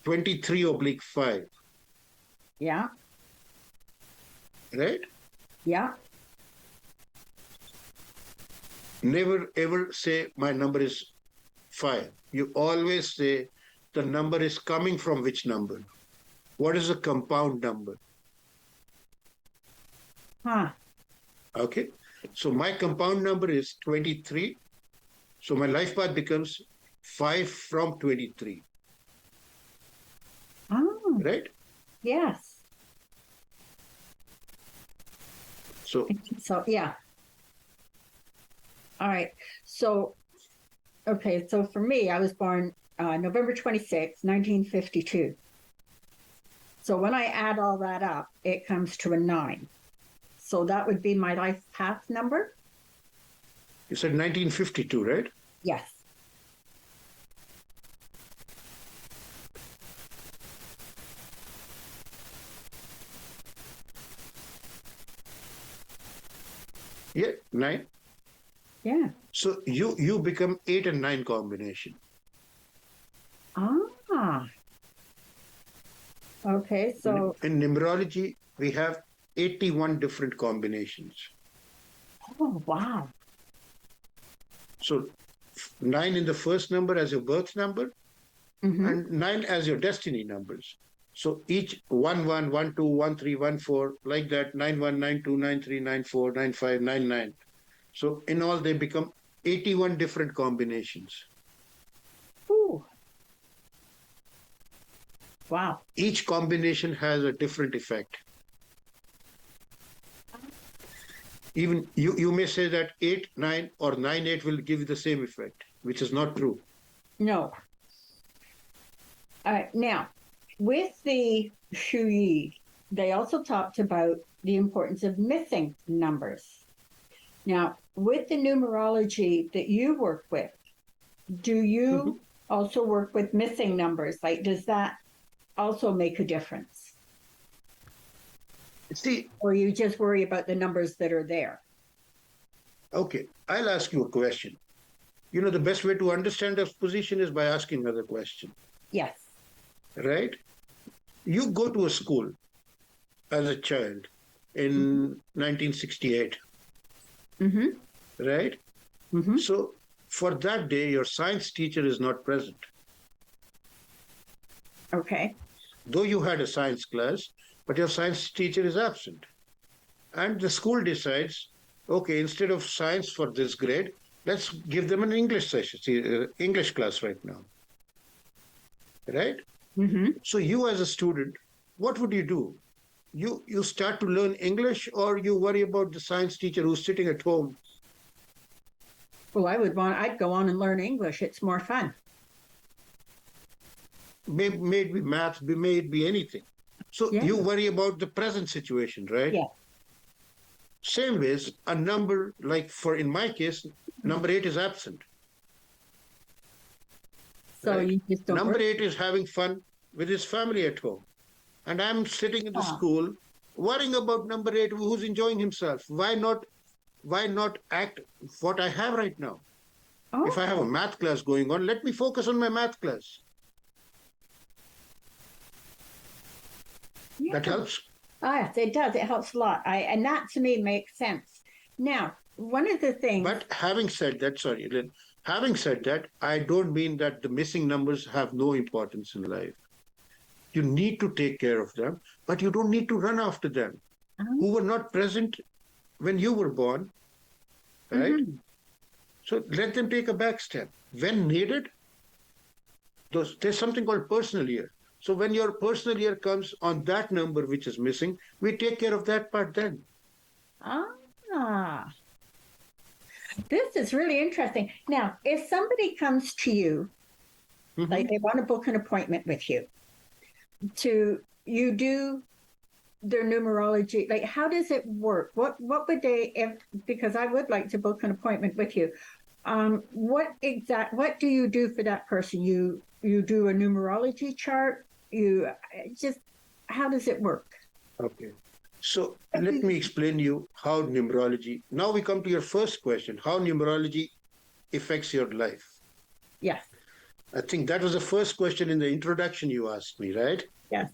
Speaker 8: 23/5,
Speaker 7: Yeah.
Speaker 8: right?
Speaker 7: Yeah.
Speaker 8: Never ever say my number is 5. You always say the number is coming from which number? What is a compound number?
Speaker 7: Huh.
Speaker 8: Okay. So my compound number is 23. So my life path becomes 5 from 23,
Speaker 7: Oh,
Speaker 8: right?
Speaker 7: yes.
Speaker 8: So
Speaker 7: So, yeah. All right. So, okay. So for me, I was born November 26, 1952. So when I add all that up, it comes to a 9. So that would be my life path number?
Speaker 8: you said 1952, right?
Speaker 7: Yes.
Speaker 8: Yeah, 9.
Speaker 7: Yeah.
Speaker 8: So you become 8 and 9 combination.
Speaker 7: Ah. Okay. So,
Speaker 8: In numerology, we have 81 different combinations.
Speaker 7: oh, wow.
Speaker 8: So 9 in the first number as your birth number,
Speaker 7: Mm-hmm.
Speaker 8: and 9 as your destiny numbers. So each 1, 1, 1, 2, 1, 3, 1, 4, like that, 9, 1, 9, 2, 9, 3, 9, 4, 9, 5, 9, 9. So in all, they become 81 different combinations.
Speaker 7: Ooh. Wow.
Speaker 8: Each combination has a different effect. Even you may say that 8, 9 or 9, 8 will give you the same effect, which is not true.
Speaker 7: No. Now, with the Shuyi, they also talked about the importance of missing numbers. Now, with the numerology that you work with, do you also work with missing numbers? Like, does that also make a difference?
Speaker 8: See,
Speaker 7: Or you just worry about the numbers that are there?
Speaker 8: okay, I'll ask you a question. You know, the best way to understand a position is by asking another question,
Speaker 7: Yes.
Speaker 8: right? You go to a school as a child in 1968,
Speaker 7: Mm-hmm.
Speaker 8: right?
Speaker 7: Mm-hmm.
Speaker 8: So for that day, your science teacher is not present.
Speaker 7: Okay.
Speaker 8: Though you had a science class, but your science teacher is absent. And the school decides, okay, instead of science for this grade, let's give them an English session, English class right now. Right?
Speaker 7: Mm-hmm.
Speaker 8: So you as a student, what would you do? You start to learn English, or you worry about the science teacher who's sitting at home?
Speaker 7: Well, I'd go on and learn English. It's more fun.
Speaker 8: May it be math, may it be anything. So
Speaker 7: Yeah.
Speaker 8: you worry about the present situation, right?
Speaker 7: Yeah.
Speaker 8: Same ways, a number, like in my case, number 8 is absent.
Speaker 7: So
Speaker 8: Right.
Speaker 7: you just don't
Speaker 8: Number
Speaker 7: worry.
Speaker 8: 8 is having fun with his family at home. And I'm sitting in the
Speaker 7: Ah.
Speaker 8: school worrying about number 8 who's enjoying himself. Why not act what I have right now?
Speaker 7: Oh,
Speaker 8: If I have a math class going on, let me focus on my math class.
Speaker 7: yeah.
Speaker 8: That helps.
Speaker 7: Yes, it does. It helps a lot. And that to me makes sense. Now, one of the things.
Speaker 8: But having said that, sorry, Lynn, having said that, I don't mean that the missing numbers have no importance in life. You need to take care of them, but you don't need to run after them who were not present when you were born, right? So let them take a back step. When needed, there's something called personal year. So when your personal year comes on that number which is missing, we take care of that part then.
Speaker 7: This is really interesting. Now, if somebody comes to you, like they want to book an appointment with you, you do their numerology, like how does it work? What would they, because I would like to book an appointment with you. What do you do for that person? You do a numerology chart? How does it work?
Speaker 8: Okay. So let me explain you how numerology, now we come to your first question, how numerology affects your life.
Speaker 7: Yes.
Speaker 8: I think that was the first question in the introduction you asked me, right?
Speaker 7: Yes.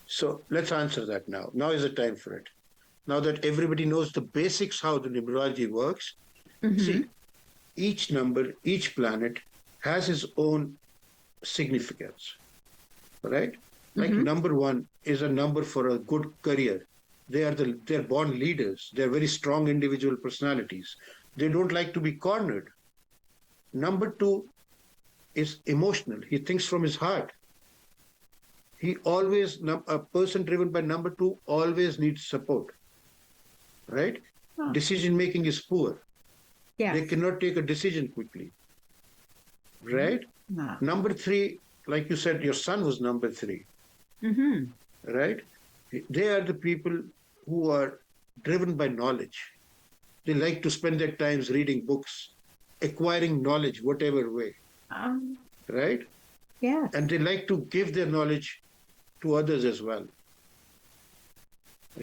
Speaker 8: So let's answer that now. Now is the time for it. Now that everybody knows the basics how the numerology works, see, each number, each planet has its own significance, right? Like number 1 is a number for a good career. They're born leaders. They're very strong individual personalities. They don't like to be cornered. Number 2 is emotional. He thinks from his heart. A person driven by number 2 always needs support, right? Decision making is poor.
Speaker 7: Yes.
Speaker 8: They cannot take a decision quickly, right? Number 3, like you said, your son was number 3, right? They are the people who are driven by knowledge. They like to spend their times reading books, acquiring knowledge, whatever way, right?
Speaker 7: Yeah.
Speaker 8: And they like to give their knowledge to others as well,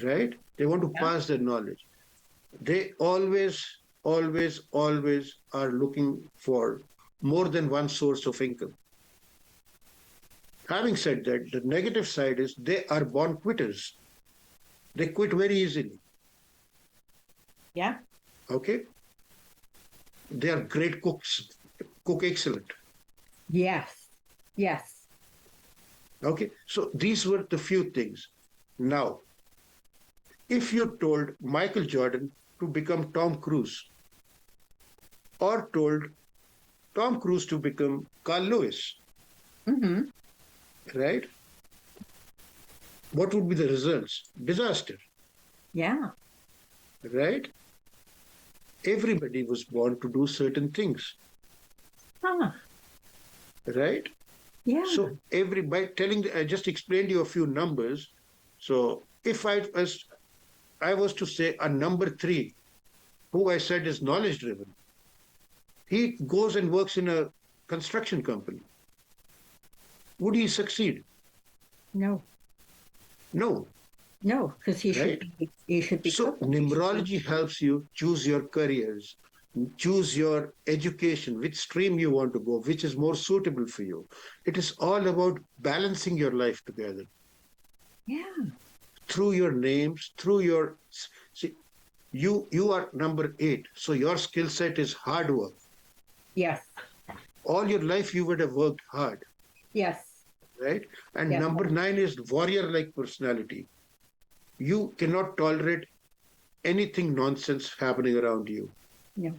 Speaker 8: right? They want to pass their knowledge. They always are looking for more than one source of income. Having said that, the negative side is they are born quitters. They quit very easily.
Speaker 7: Yeah.
Speaker 8: Okay? They are great cooks, cook excellent.
Speaker 7: Yes. Yes.
Speaker 8: Okay, so these were the few things. Now, if you told Michael Jordan to become Tom Cruise, or told Tom Cruise to become Carl Lewis, right? What would be the results? Disaster.
Speaker 7: Yeah.
Speaker 8: Right? Everybody was born to do certain things. Right?
Speaker 7: Yeah.
Speaker 8: So I just explained you a few numbers. So if I was to say a number 3, who I said is knowledge driven, he goes and works in a construction company. Would he succeed?
Speaker 7: No.
Speaker 8: No.
Speaker 7: No, because he should be.
Speaker 8: So numerology helps you choose your careers, choose your education, which stream you want to go, which is more suitable for you. It is all about balancing your life together.
Speaker 7: Yeah.
Speaker 8: Through your names, you are number 8, so your skill set is hard work.
Speaker 7: Yes.
Speaker 8: All your life you would have worked hard.
Speaker 7: Yes.
Speaker 8: Right? And number 9 is warrior-like personality. You cannot tolerate anything nonsense happening around you.
Speaker 7: No.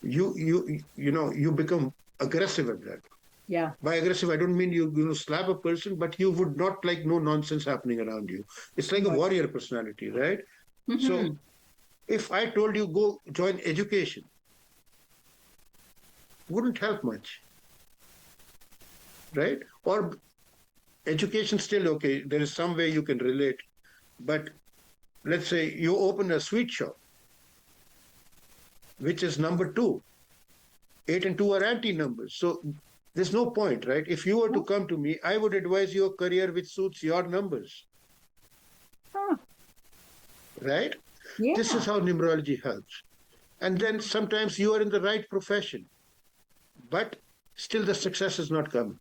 Speaker 8: You become aggressive at that.
Speaker 7: Yeah.
Speaker 8: By aggressive, I don't mean you slap a person, but you would not like no nonsense happening around you. It's like a warrior personality, right? So if I told you go join education, wouldn't help much, right? Or education still okay. There is some way you can relate, but let's say you open a sweet shop, which is number 2. 8 and 2 are anti-numbers. So there's no point, right? If you were to come to me, I would advise you a career which suits your numbers. Right?
Speaker 7: Yeah.
Speaker 8: This is how numerology helps. And then sometimes you are in the right profession, but still the success is not coming.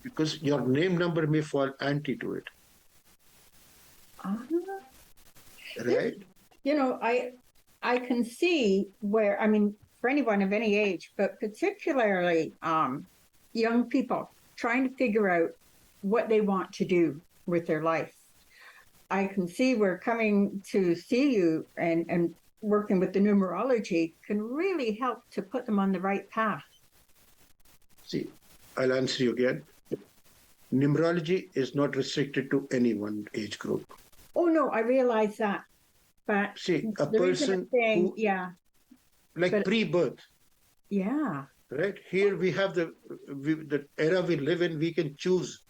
Speaker 8: Because your name number may fall anti to it.
Speaker 7: Ah.
Speaker 8: right?
Speaker 7: You know, I can see where, I mean, for anyone of any age, but particularly young people trying to figure out what they want to do with their life. I can see where coming to see you and working with the numerology can really help to put them on the right path.
Speaker 8: See, I'll answer you again. Numerology is not restricted to any one age group.
Speaker 7: Oh no, I realize that, but
Speaker 8: See, a
Speaker 7: the reason
Speaker 8: person
Speaker 7: I'm saying,
Speaker 8: who,
Speaker 7: yeah,
Speaker 8: like
Speaker 7: but-
Speaker 8: pre-birth,
Speaker 7: yeah,
Speaker 8: right? Here we have the era we live in, we can choose.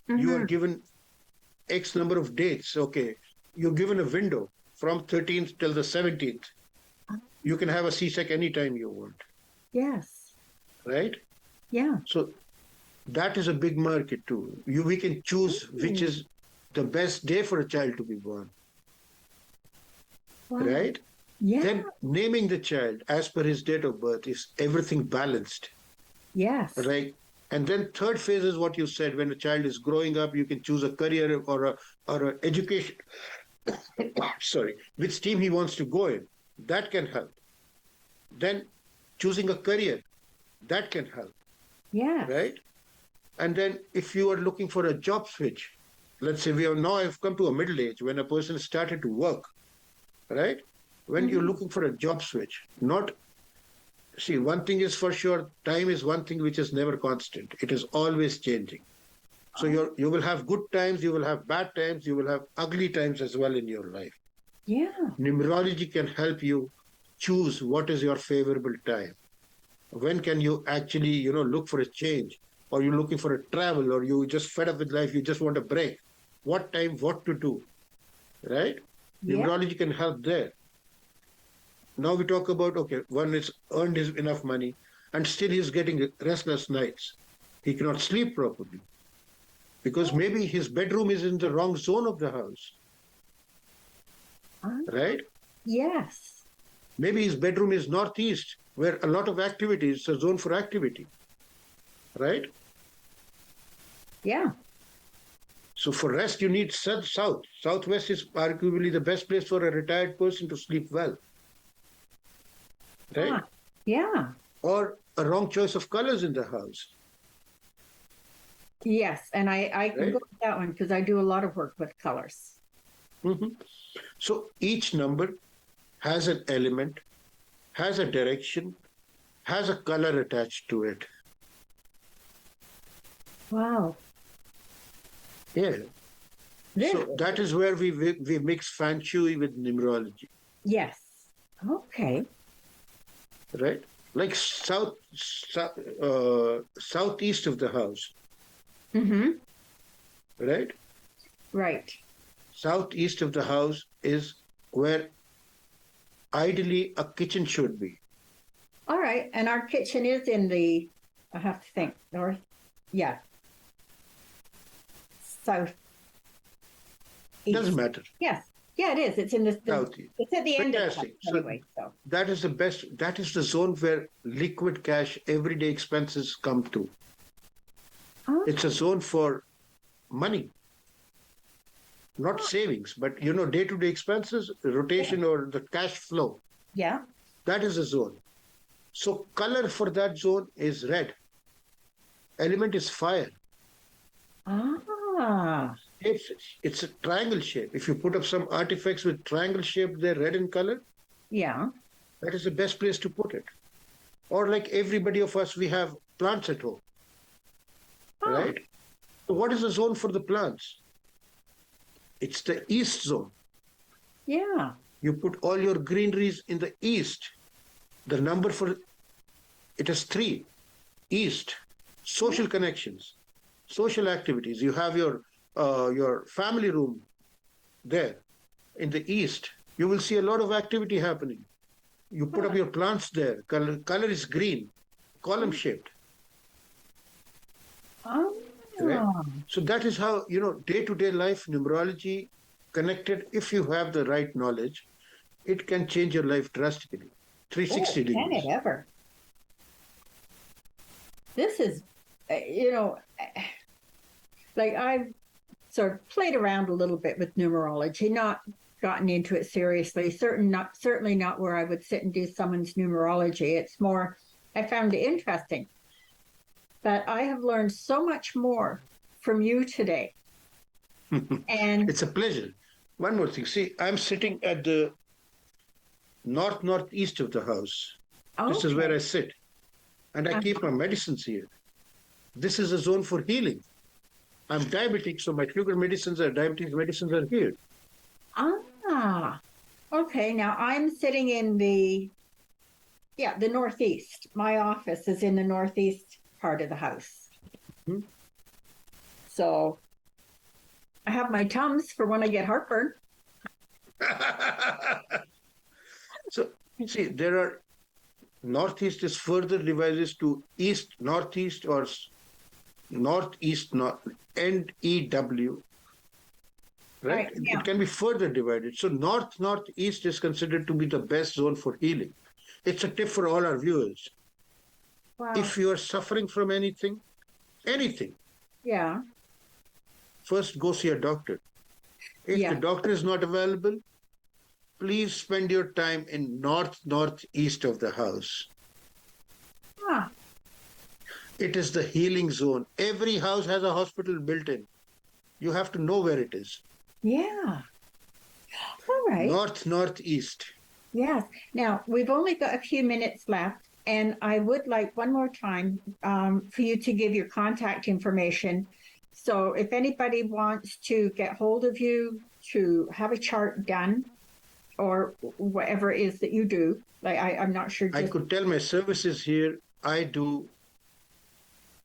Speaker 8: You are given X number of dates. Okay. You're given a window from 13th till the 17th. You can have a C-sec anytime you want,
Speaker 7: yes,
Speaker 8: right?
Speaker 7: yeah,
Speaker 8: So that is a big market too. We can choose which is the best day for a child to be born,
Speaker 7: wow.
Speaker 8: right?
Speaker 7: Yeah,
Speaker 8: Then naming the child as per his date of birth is everything balanced,
Speaker 7: yes,
Speaker 8: right? And then third phase is what you said. When a child is growing up, you can choose a career or a education. Sorry, which team he wants to go in. That can help. Then choosing a career, that can help,
Speaker 7: yes,
Speaker 8: right? And then if you are looking for a job switch, let's say I've come to a middle age when a person started to work, right? When you're looking for a job switch, see, one thing is for sure, time is one thing which is never constant. It is always changing. So you will have good times, you will have bad times, you will have ugly times as well in your life.
Speaker 7: yeah,
Speaker 8: Numerology can help you choose what is your favorable time. When can you actually, look for a change? Or you're looking for a travel, or you just fed up with life, you just want a break. What time, what to do, right?
Speaker 7: Yeah.
Speaker 8: Numerology can help there. Now we talk about, okay, one is earned his enough money and still he's getting restless nights. He cannot sleep properly because maybe his bedroom is in the wrong zone of the house, right?
Speaker 7: yes,
Speaker 8: Maybe his bedroom is northeast, where a lot of activity is a zone for activity, right?
Speaker 7: yeah,
Speaker 8: So for rest, you need south. Southwest is arguably the best place for a retired person to sleep well, right?
Speaker 7: ah, yeah,
Speaker 8: Or a wrong choice of colors in the house.
Speaker 7: yes. And I can
Speaker 8: Right.
Speaker 7: go with that one because I do a lot of work with colors.
Speaker 8: Mhm. So each number has an element, has a direction, has a color attached to it.
Speaker 7: Wow.
Speaker 8: Yeah.
Speaker 7: Really?
Speaker 8: So that is where we mix feng shui with numerology,
Speaker 7: Yes. Okay.
Speaker 8: right? Like southeast of the house,
Speaker 7: Mm-hmm.
Speaker 8: right?
Speaker 7: Right.
Speaker 8: Southeast of the house is where ideally a kitchen should be.
Speaker 7: All right. And our kitchen is in the, I have to think, north. Yeah. South.
Speaker 8: Doesn't
Speaker 7: east.
Speaker 8: matter.
Speaker 7: Yes. Yeah, it is. It's in the
Speaker 8: Southeast.
Speaker 7: it's at the end of
Speaker 8: Fantastic.
Speaker 7: the anyway. So
Speaker 8: That is the best. That is the zone where liquid cash, everyday expenses come to.
Speaker 7: oh,
Speaker 8: It's a zone for money, not savings, but day-to-day expenses, rotation or the cash flow.
Speaker 7: yeah.
Speaker 8: That is a zone. So color for that zone is red. Element is fire.
Speaker 7: Ah.
Speaker 8: It's a triangle shape. If you put up some artifacts with triangle shape, they're red in color.
Speaker 7: Yeah.
Speaker 8: That is the best place to put it. Or like everybody of us, we have plants at home, right? So what is the zone for the plants? It's the east zone.
Speaker 7: Yeah.
Speaker 8: You put all your greeneries in the east. The number for it is 3. East. Social connections, social activities. You have your family room there in the east. You will see a lot of activity happening. You put up your plants there. Color is green, column shaped.
Speaker 7: Oh.
Speaker 8: Right? So that is how, day-to-day life, numerology connected, if you have the right knowledge, it can change your life drastically. 360
Speaker 7: Can
Speaker 8: degrees.
Speaker 7: it ever? This is, like sort of played around a little bit with numerology, not gotten into it seriously. Certainly not where I would sit and do someone's numerology. It's more, I found it interesting. But I have learned so much more from you today. And
Speaker 8: It's a pleasure. One more thing. See, I'm sitting at the northeast of the house. This is where I sit. And I keep my medicines here. This is a zone for healing. I'm diabetic, so my sugar medicines are diabetes medicines are here.
Speaker 7: Okay. Now I'm sitting in the northeast. My office is in the northeast part of the house.
Speaker 8: Mm-hmm.
Speaker 7: So I have my Tums for when I get heartburn.
Speaker 8: So, see, there are northeast is further divided to east, northeast, or northeast, NEW. Right?
Speaker 7: Yeah.
Speaker 8: It can be further divided. So northeast is considered to be the best zone for healing. It's a tip for all our viewers.
Speaker 7: Wow.
Speaker 8: If you are suffering from anything,
Speaker 7: Yeah.
Speaker 8: first go see a doctor. If
Speaker 7: Yeah.
Speaker 8: the doctor is not available, please spend your time in northeast of the house.
Speaker 7: Ah.
Speaker 8: It is the healing zone. Every house has a hospital built in. You have to know where it is.
Speaker 7: Yeah. All right.
Speaker 8: Northeast.
Speaker 7: Yes. Now, we've only got a few minutes left, and I would like one more time for you to give your contact information. So if anybody wants to get hold of you to have a chart done or whatever it is that you do, like I'm not sure.
Speaker 8: I could tell my services here. I do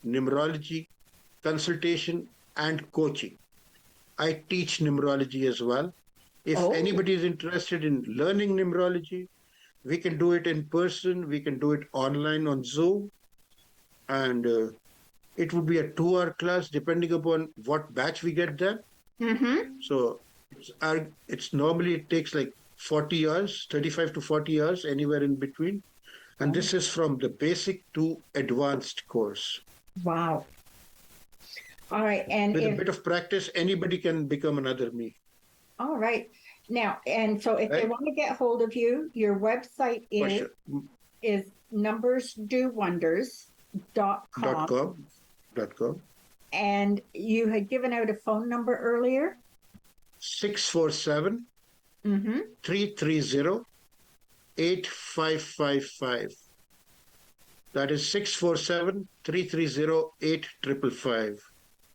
Speaker 8: numerology, consultation, and coaching. I teach numerology as well. If anybody is interested in learning numerology, we can do it in person. We can do it online on Zoom. And it would be a 2-hour class depending upon what batch we get done.
Speaker 7: Mm-hmm.
Speaker 8: So it's normally it takes like 40 hours, 35 to 40 hours, anywhere in between. And this is from the basic to advanced course.
Speaker 7: Wow. All right. And
Speaker 8: with a bit of practice, anybody can become another me.
Speaker 7: All right. Now, and so if they want to get hold of you, your website is numbersdowonders.com.
Speaker 8: .com.
Speaker 7: And you had given out a phone number earlier?
Speaker 8: 647 330 8555. That is 647 330 8555.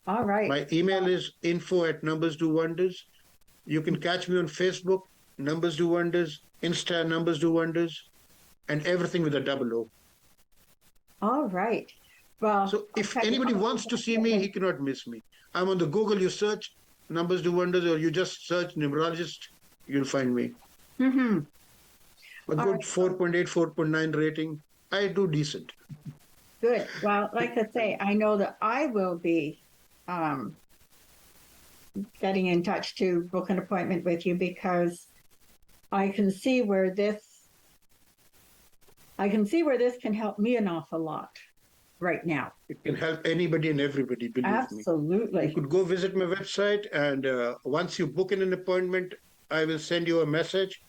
Speaker 7: All right.
Speaker 8: My email is info@numbersdowonders. You can catch me on Facebook, Numbers Do Wonders, Insta, Numbers Do Wonders, and everything with a 00.
Speaker 7: All right. Well,
Speaker 8: so if anybody wants to see me, he cannot miss me. I'm on the Google. You search Numbers Do Wonders, or you just search numerologist, you'll find me.
Speaker 7: Mm-hmm.
Speaker 8: A good 4.8, 4.9 rating. I do decent.
Speaker 7: Good. Well, like I say, I know that I will be getting in touch to book an appointment with you because I can see where this can help me an awful lot right now.
Speaker 8: It can help anybody and everybody, believe me.
Speaker 7: Absolutely.
Speaker 8: You could go visit my website, and once you book in an appointment, I will send you a message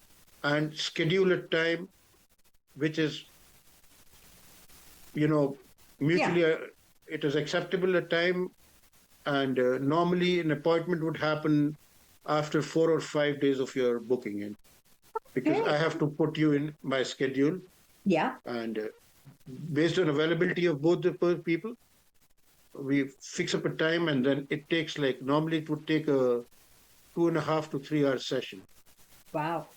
Speaker 8: and schedule a time which is, mutually it is acceptable a time. And normally an appointment would happen after 4 or 5 days of your booking in. Because I have to put you in my schedule.
Speaker 7: Yeah.
Speaker 8: And based on availability of both the people, we fix up a time, and then it takes normally it would take a 2.5 to 3 hour session.
Speaker 7: Wow.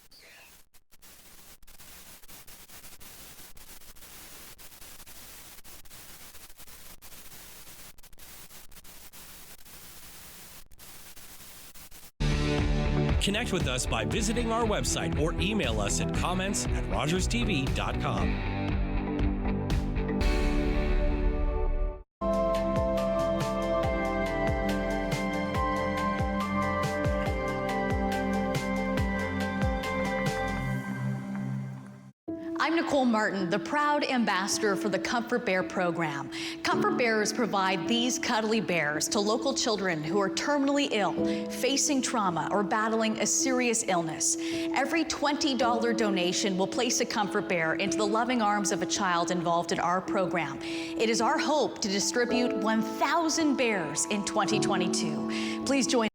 Speaker 3: Connect with us by visiting our website or email us at comments@rogerstv.com.
Speaker 9: I'm Nicole Martin, the proud ambassador for the Comfort Bear program. Comfort Bears provide these cuddly bears to local children who are terminally ill, facing trauma, or battling a serious illness. Every $20 donation will place a Comfort Bear into the loving arms of a child involved in our program. It is our hope to distribute 1,000 bears in 2022. Please join